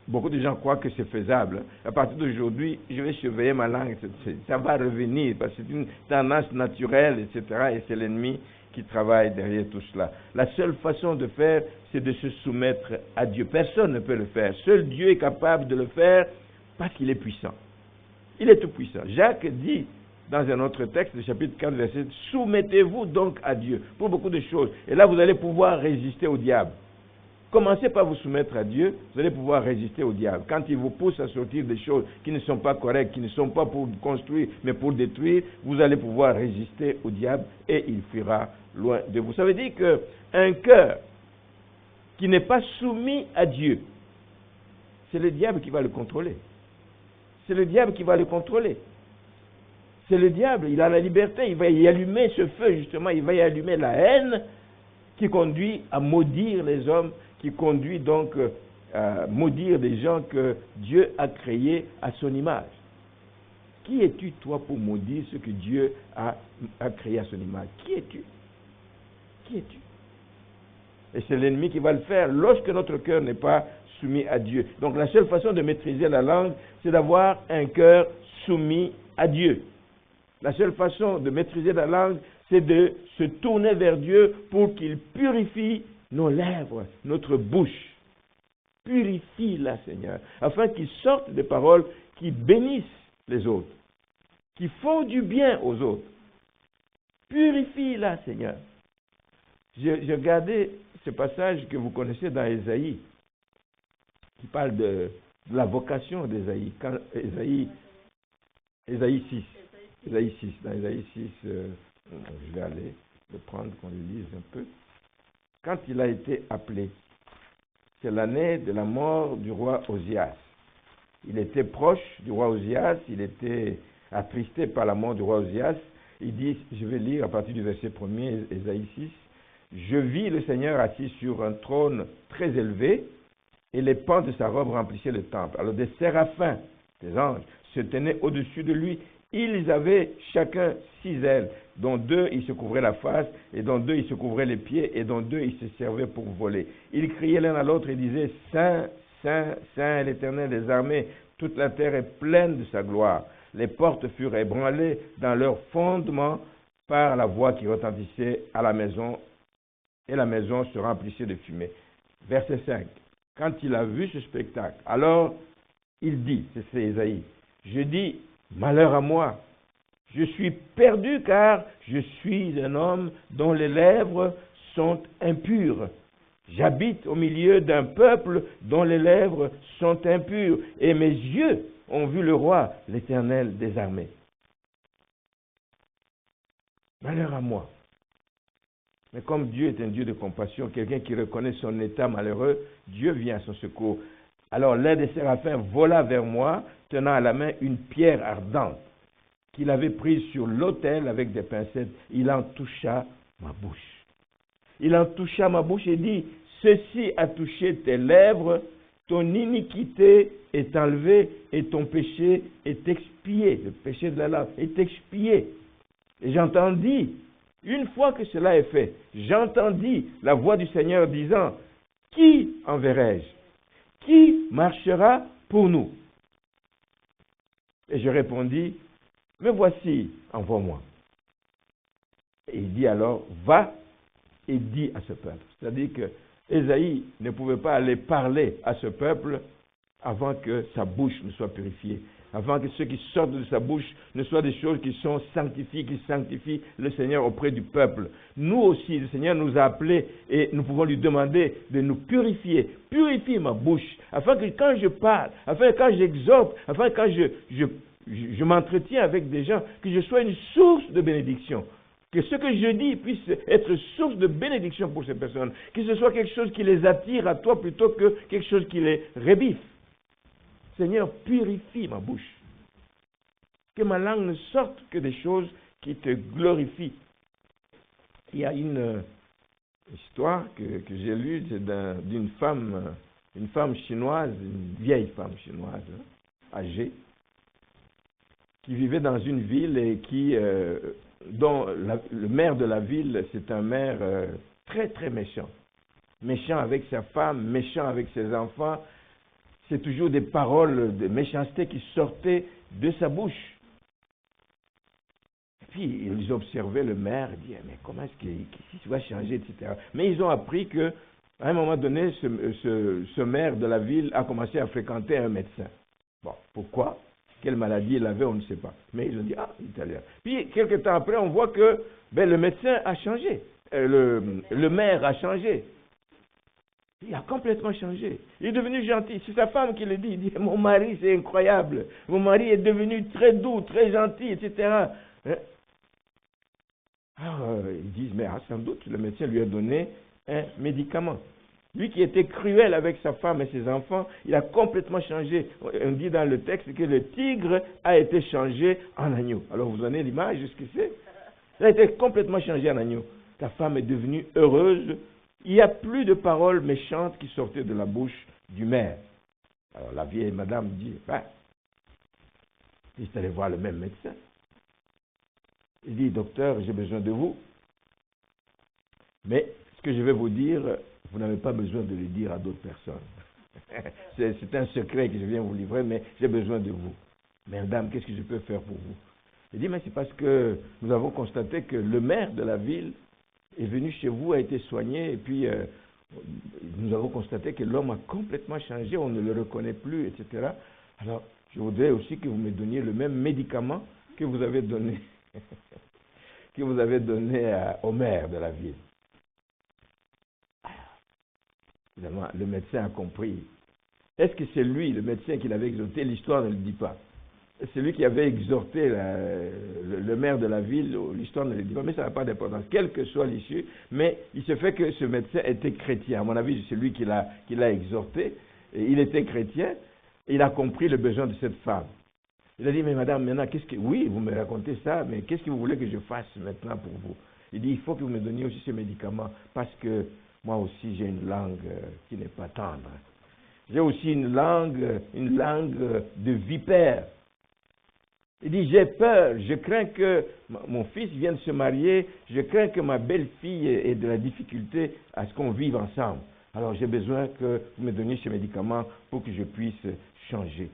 beaucoup de gens croient que c'est faisable. À partir d'aujourd'hui, je vais surveiller ma langue. Ça va revenir parce que c'est une tendance naturelle, etc. Et c'est l'ennemi qui travaille derrière tout cela. La seule façon de faire, c'est de se soumettre à Dieu. Personne ne peut le faire. Seul Dieu est capable de le faire parce qu'il est puissant. Il est tout puissant. Jacques dit dans un autre texte, le chapitre 4, verset 7, « Soumettez-vous donc à Dieu pour beaucoup de choses. » Et là, vous allez pouvoir résister au diable. Commencez par vous soumettre à Dieu, vous allez pouvoir résister au diable. Quand il vous pousse à sortir des choses qui ne sont pas correctes, qui ne sont pas pour construire, mais pour détruire, vous allez pouvoir résister au diable et il fuira loin de vous. Ça veut dire qu'un cœur qui n'est pas soumis à Dieu, c'est le diable qui va le contrôler. C'est le diable qui va le contrôler. C'est le diable, il a la liberté, il va y allumer ce feu, justement, il va y allumer la haine qui conduit à maudire les hommes, qui conduit donc à maudire des gens que Dieu a créés à son image. Qui es-tu, toi, pour maudire ce que Dieu a créé à son image? Qui es-tu? Qui es-tu? Et c'est l'ennemi qui va le faire lorsque notre cœur n'est pas soumis à Dieu. Donc la seule façon de maîtriser la langue, c'est d'avoir un cœur soumis à Dieu. La seule façon de maîtriser la langue, c'est de se tourner vers Dieu pour qu'il purifie nos lèvres, notre bouche. Purifie-la, Seigneur, afin qu'il sorte des paroles qui bénissent les autres, qui font du bien aux autres. Purifie-la, Seigneur. J'ai regardé ce passage que vous connaissez dans Ésaïe, qui parle de la vocation d'Ésaïe. Quand Ésaïe 6. Ésaïe 6. Dans Ésaïe 6, je vais aller le prendre, qu'on le lise un peu. Quand il a été appelé, c'est l'année de la mort du roi Osias. Il était proche du roi Osias, il était attristé par la mort du roi Osias. Il dit, je vais lire à partir du verset 1er, Ésaïe 6, « Je vis le Seigneur assis sur un trône très élevé, et les pans de sa robe remplissaient le temple. Alors des séraphins, des anges, se tenaient au-dessus de lui. Ils avaient chacun 6 ailes, dont 2 ils se couvraient la face, et dont 2 ils se couvraient les pieds, et dont 2 ils se servaient pour voler. Ils criaient l'un à l'autre et disaient, « Saint, Saint, Saint est l'Éternel des armées, toute la terre est pleine de sa gloire. » Les portes furent ébranlées dans leur fondement par la voix qui retentissait à la maison, et la maison se remplissait de fumée. Verset 5. Quand il a vu ce spectacle, alors il dit, c'est Ésaïe, je dis, malheur à moi, je suis perdu car je suis un homme dont les lèvres sont impures. J'habite au milieu d'un peuple dont les lèvres sont impures et mes yeux ont vu le roi, l'Éternel des armées. Malheur à moi. Mais comme Dieu est un Dieu de compassion, quelqu'un qui reconnaît son état malheureux, Dieu vient à son secours. Alors l'un des séraphins vola vers moi, tenant à la main une pierre ardente qu'il avait prise sur l'autel avec des pincettes. Il en toucha ma bouche. Il en toucha ma bouche et dit, « Ceci a touché tes lèvres, ton iniquité est enlevée et ton péché est expié. » Le péché de la langue est expié. Et j'entendis, une fois que cela est fait, j'entendis la voix du Seigneur disant, « Qui enverrai-je? Qui marchera pour nous? » Et je répondis, « Me voici, envoie-moi. » Et il dit alors, « Va et dis à ce peuple. » C'est-à-dire que Ésaïe ne pouvait pas aller parler à ce peuple avant que sa bouche ne soit purifiée, avant que ce qui sortent de sa bouche ne soient des choses qui sont sanctifiées, qui sanctifient le Seigneur auprès du peuple. Nous aussi, le Seigneur nous a appelés et nous pouvons lui demander de nous purifier. Purifie ma bouche, afin que quand je parle, afin que quand j'exhorte, afin que quand je m'entretiens avec des gens, que je sois une source de bénédiction. Que ce que je dis puisse être source de bénédiction pour ces personnes. Que ce soit quelque chose qui les attire à toi plutôt que quelque chose qui les rebiffe. Seigneur, purifie ma bouche. Que ma langue ne sorte que des choses qui te glorifie. Il y a une histoire que j'ai lue, c'est d'une femme, une femme chinoise, une vieille femme chinoise, âgée, qui vivait dans une ville et dont le maire de la ville, c'est un maire très très méchant. Méchant avec sa femme, méchant avec ses enfants. C'est toujours des paroles de méchanceté qui sortaient de sa bouche. Et puis ils observaient le maire, ils disaient, mais comment est-ce qu'il va changer, etc. Mais ils ont appris qu'à un moment donné, ce maire de la ville a commencé à fréquenter un médecin. Bon, pourquoi? Quelle maladie il avait, on ne sait pas. Mais ils ont dit, ah, italien. Puis, quelques temps après, on voit que le médecin a changé. Le maire a changé. Il a complètement changé. Il est devenu gentil. C'est sa femme qui le dit. Il dit, mon mari, c'est incroyable. Mon mari est devenu très doux, très gentil, etc. Alors, ils disent, mais sans doute, le médecin lui a donné un médicament. Lui qui était cruel avec sa femme et ses enfants, il a complètement changé. On dit dans le texte que le tigre a été changé en agneau. Alors vous en avez l'image de ce que c'est? Il a été complètement changé en agneau. Ta femme est devenue heureuse. Il n'y a plus de paroles méchantes qui sortaient de la bouche du maire. Alors la vieille madame dit, il est allé voir le même médecin. Il dit, docteur, j'ai besoin de vous. Mais ce que je vais vous dire, vous n'avez pas besoin de le dire à d'autres personnes. C'est un secret que je viens vous livrer, mais j'ai besoin de vous. Mais madame, qu'est-ce que je peux faire pour vous? Il dit, mais c'est parce que nous avons constaté que le maire de la ville est venu chez vous, a été soigné, et puis nous avons constaté que l'homme a complètement changé, on ne le reconnaît plus, etc. Alors, je voudrais aussi que vous me donniez le même médicament que vous avez donné, au maire de la ville. Finalement, le médecin a compris. Est-ce que c'est lui, le médecin, qui l'avait exhorté? L'histoire ne le dit pas. C'est lui qui avait exhorté le maire de la ville, l'histoire ne le dit pas, mais ça n'a pas d'importance, quelle que soit l'issue. Mais il se fait que ce médecin était chrétien. À mon avis, c'est lui qui l'a exhorté. Et il était chrétien, et il a compris le besoin de cette femme. Il a dit, mais madame, maintenant, oui, vous me racontez ça, mais qu'est-ce que vous voulez que je fasse maintenant pour vous? Il dit, il faut que vous me donniez aussi ce médicament, parce que moi aussi, j'ai une langue qui n'est pas tendre. J'ai aussi une langue de vipère. Il dit, j'ai peur, je crains que mon fils vienne se marier, je crains que ma belle-fille ait de la difficulté à ce qu'on vive ensemble. Alors j'ai besoin que vous me donniez ce médicament pour que je puisse changer.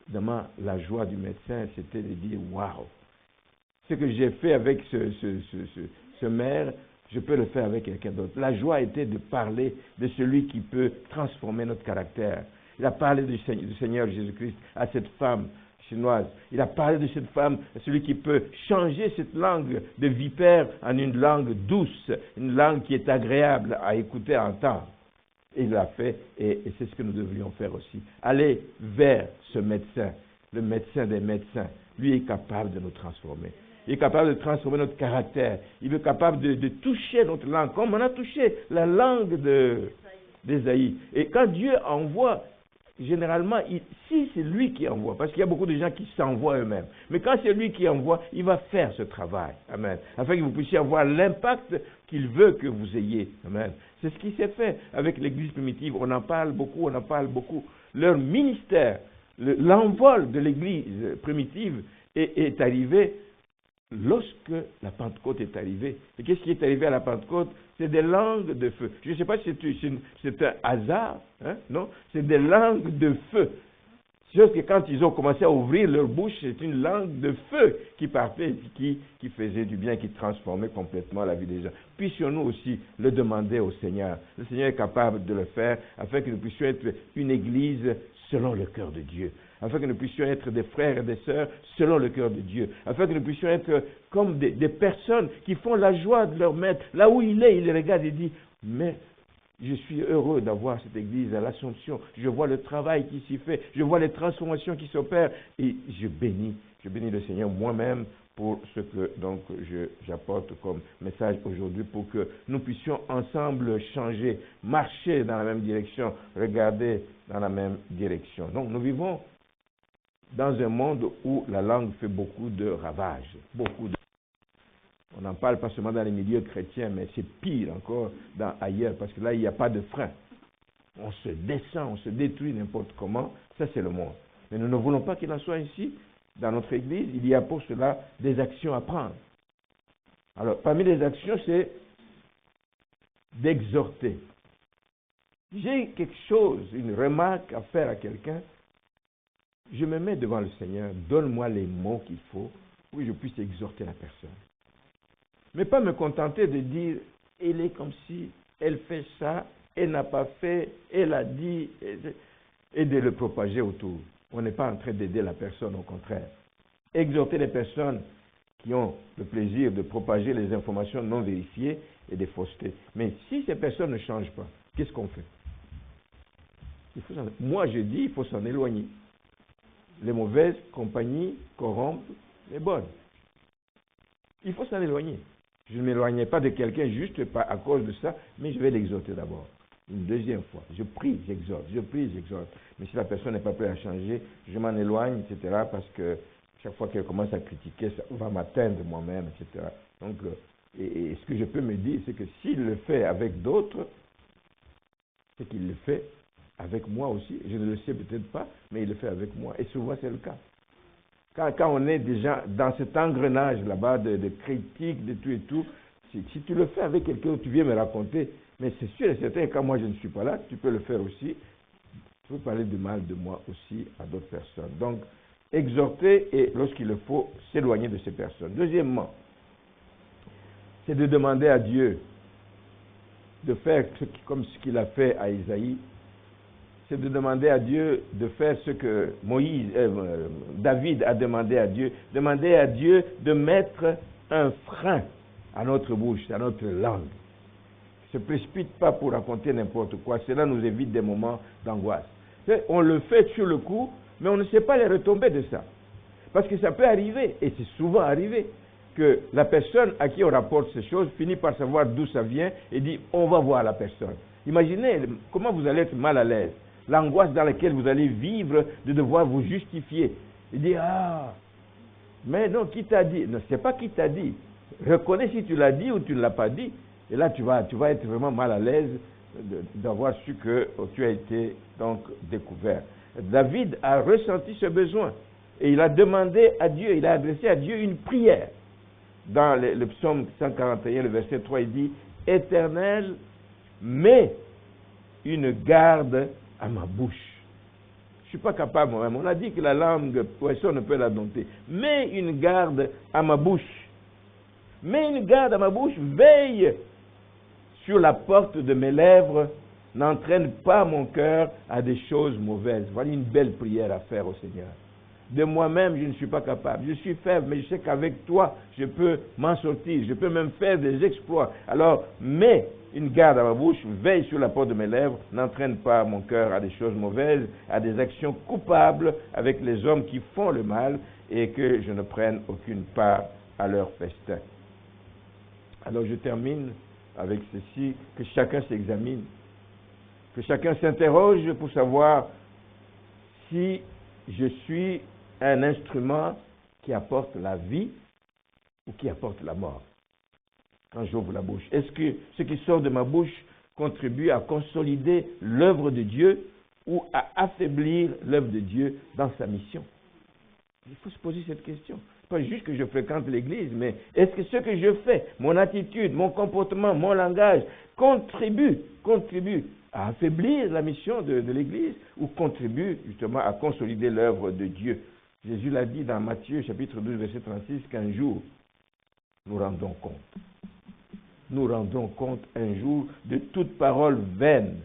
Évidemment, la joie du médecin, c'était de dire, waouh, ce que j'ai fait avec ce maire, je peux le faire avec quelqu'un d'autre. La joie était de parler de celui qui peut transformer notre caractère. Il a parlé du Seigneur Jésus-Christ à cette femme chinoise. Il a parlé de cette femme, celui qui peut changer cette langue de vipère en une langue douce, une langue qui est agréable à écouter, à entendre. Et il l'a fait, et c'est ce que nous devrions faire aussi. Aller vers ce médecin, le médecin des médecins. Lui est capable de nous transformer. Il est capable de transformer notre caractère. Il est capable de toucher notre langue, comme on a touché la langue d'Ésaïe. Et quand Dieu envoie, généralement, si c'est lui qui envoie, parce qu'il y a beaucoup de gens qui s'envoient eux-mêmes, mais quand c'est lui qui envoie, il va faire ce travail. Amen. Afin que vous puissiez avoir l'impact qu'il veut que vous ayez. Amen. C'est ce qui s'est fait avec l'Église primitive. On en parle beaucoup, Leur ministère, l'envol de l'Église primitive est arrivé lorsque la Pentecôte est arrivée. Et qu'est-ce qui est arrivé à la Pentecôte? C'est des langues de feu. Je ne sais pas si c'est un hasard, non? C'est des langues de feu. Juste que quand ils ont commencé à ouvrir leur bouche, c'est une langue de feu qui partait, qui faisait du bien, qui transformait complètement la vie des gens. Puissions-nous aussi le demander au Seigneur. Le Seigneur est capable de le faire afin que nous puissions être une église selon le cœur de Dieu. Afin que nous puissions être des frères et des sœurs selon le cœur de Dieu. Afin que nous puissions être comme des personnes qui font la joie de leur maître. Là où il est, il les regarde et dit, mais je suis heureux d'avoir cette église à l'Assomption. Je vois le travail qui s'y fait. Je vois les transformations qui s'opèrent. Et je bénis le Seigneur moi-même pour ce que donc j'apporte comme message aujourd'hui, pour que nous puissions ensemble changer, marcher dans la même direction, regarder dans la même direction. Donc nous vivons dans un monde où la langue fait beaucoup de ravages, beaucoup de On n'en parle pas seulement dans les milieux chrétiens, mais c'est pire encore ailleurs, parce que là, il n'y a pas de frein. On se descend, on se détruit n'importe comment. Ça, c'est le monde. Mais nous ne voulons pas qu'il en soit ainsi. Dans notre Église, il y a pour cela des actions à prendre. Alors, parmi les actions, c'est d'exhorter. J'ai quelque chose, une remarque à faire à quelqu'un, je me mets devant le Seigneur, donne-moi les mots qu'il faut pour que je puisse exhorter la personne. Mais pas me contenter de dire, elle est comme si, elle fait ça, elle n'a pas fait, elle a dit, et de le propager autour. On n'est pas en train d'aider la personne, au contraire. Exhorter les personnes qui ont le plaisir de propager les informations non vérifiées et des faussetés. Mais si ces personnes ne changent pas, qu'est-ce qu'on fait? Moi, je dis, il faut s'en éloigner. Les mauvaises compagnies corrompent les bonnes. Il faut s'en éloigner. Je ne m'éloignais pas de quelqu'un juste à cause de ça, mais je vais l'exhorter d'abord. Une deuxième fois. Je prie, j'exhorte. Je prie, j'exhorte. Mais si la personne n'est pas prête à changer, je m'en éloigne, etc. Parce que chaque fois qu'elle commence à critiquer, ça va m'atteindre moi-même, etc. Donc, et ce que je peux me dire, c'est que s'il le fait avec d'autres, c'est qu'il le fait avec moi aussi. Je ne le sais peut-être pas, mais il le fait avec moi. Et souvent, c'est le cas. Quand on est déjà dans cet engrenage là-bas de critiques, de tout et tout, si tu le fais avec quelqu'un, tu viens me raconter, mais c'est sûr et certain, quand moi je ne suis pas là, tu peux le faire aussi. Tu peux parler du mal de moi aussi à d'autres personnes. Donc, exhorter et, lorsqu'il le faut, s'éloigner de ces personnes. Deuxièmement, c'est de demander à Dieu de faire comme ce qu'il a fait à Isaïe. C'est de demander à Dieu de faire ce que David a demandé à Dieu. Demander à Dieu de mettre un frein à notre bouche, à notre langue. Ne se précipite pas pour raconter n'importe quoi. Cela nous évite des moments d'angoisse. On le fait sur le coup, mais on ne sait pas les retombées de ça. Parce que ça peut arriver, et c'est souvent arrivé, que la personne à qui on rapporte ces choses finit par savoir d'où ça vient et dit on va voir la personne. Imaginez comment vous allez être mal à l'aise. L'angoisse dans laquelle vous allez vivre de devoir vous justifier. Il dit, mais non, qui t'a dit? Non, c'est pas qui t'a dit. Reconnais si tu l'as dit ou tu ne l'as pas dit. Et là, tu vas être vraiment mal à l'aise d'avoir su que tu as été donc découvert. David a ressenti ce besoin. Et il a demandé à Dieu, il a adressé à Dieu une prière. Dans le psaume 141, le verset 3, il dit, Éternel, mets une garde à ma bouche. Je ne suis pas capable moi-même. On a dit que la langue, personne ne peut la dompter. Mets une garde à ma bouche. Mets une garde à ma bouche. Veille sur la porte de mes lèvres. N'entraîne pas mon cœur à des choses mauvaises. Voilà une belle prière à faire au Seigneur. De moi-même, je ne suis pas capable. Je suis faible, mais je sais qu'avec toi, je peux m'en sortir. Je peux même faire des exploits. Alors, mets une garde à ma bouche, veille sur la porte de mes lèvres, n'entraîne pas mon cœur à des choses mauvaises, à des actions coupables avec les hommes qui font le mal, et que je ne prenne aucune part à leur festin. Alors je termine avec ceci, que chacun s'examine, que chacun s'interroge pour savoir si je suis un instrument qui apporte la vie ou qui apporte la mort. Quand j'ouvre la bouche, est-ce que ce qui sort de ma bouche contribue à consolider l'œuvre de Dieu ou à affaiblir l'œuvre de Dieu dans sa mission? Il faut se poser cette question. Pas juste que je fréquente l'église, mais est-ce que ce que je fais, mon attitude, mon comportement, mon langage, contribue à affaiblir la mission de l'église ou contribue justement à consolider l'œuvre de Dieu? Jésus l'a dit dans Matthieu chapitre 12, verset 36, qu'un jour, nous rendons compte. Nous rendons compte un jour de toute parole vaine,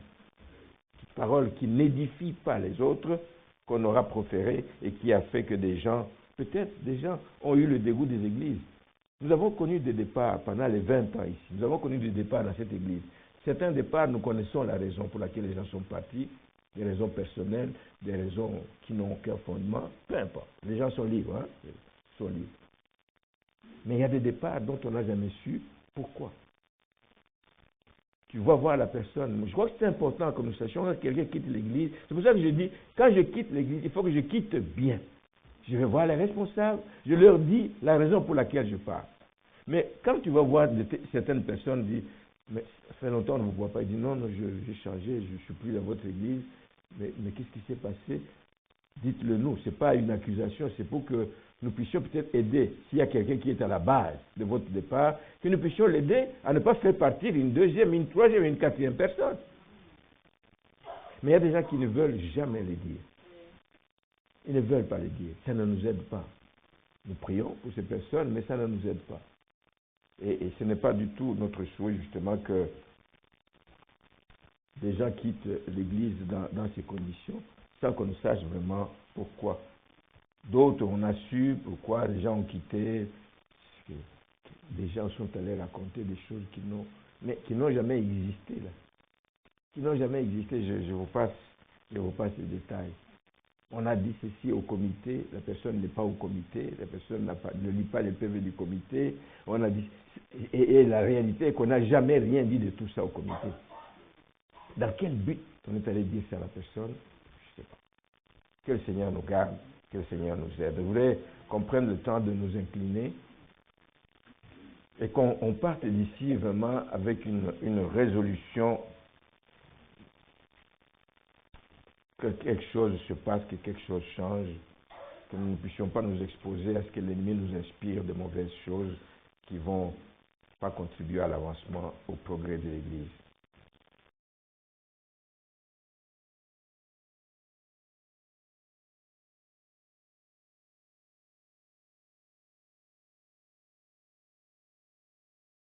toute parole qui n'édifie pas les autres, qu'on aura proférée et qui a fait que des gens, peut-être des gens, ont eu le dégoût des églises. Nous avons connu des départs pendant les 20 ans ici. Nous avons connu des départs dans cette église. Certains départs, nous connaissons la raison pour laquelle les gens sont partis, des raisons personnelles, des raisons qui n'ont aucun fondement, peu importe. Les gens sont libres, hein? Ils sont libres. Mais il y a des départs dont on n'a jamais su pourquoi. Tu vas voir la personne. Je crois que c'est important que nous sachions quand quelqu'un quitte l'église. C'est pour ça que je dis, quand je quitte l'église, il faut que je quitte bien. Je vais voir les responsables, je leur dis la raison pour laquelle je pars. Mais quand tu vas voir certaines personnes dire, mais ça fait longtemps qu'on ne vous voit pas, ils disent, non, non, j'ai changé, je ne suis plus dans votre église, mais qu'est-ce qui s'est passé? Dites-le nous, ce n'est pas une accusation, c'est pour que nous puissions peut-être aider, s'il y a quelqu'un qui est à la base de votre départ, que nous puissions l'aider à ne pas faire partir une deuxième, une troisième, une quatrième personne. Mais il y a des gens qui ne veulent jamais le dire. Ils ne veulent pas le dire. Ça ne nous aide pas. Nous prions pour ces personnes, mais ça ne nous aide pas. Et ce n'est pas du tout notre souhait, justement, que des gens quittent l'Église dans ces conditions, sans qu'on ne sache vraiment pourquoi. D'autres, on a su pourquoi les gens ont quitté. Des gens sont allés raconter des choses qui n'ont jamais existé, là. Qui n'ont jamais existé. Je vous passe les détails. On a dit ceci au comité, la personne n'est pas au comité, la personne ne lit pas les PV du comité. On a dit, et la réalité est qu'on n'a jamais rien dit de tout ça au comité. Dans quel but on est allé dire ça à la personne? Je ne sais pas. Que le Seigneur nous garde, que le Seigneur nous aide. Je voudrais qu'on prenne le temps de nous incliner et qu'on parte d'ici vraiment avec une résolution que quelque chose se passe, que quelque chose change, que nous ne puissions pas nous exposer à ce que l'ennemi nous inspire de mauvaises choses qui ne vont pas contribuer à l'avancement, au progrès de l'Église.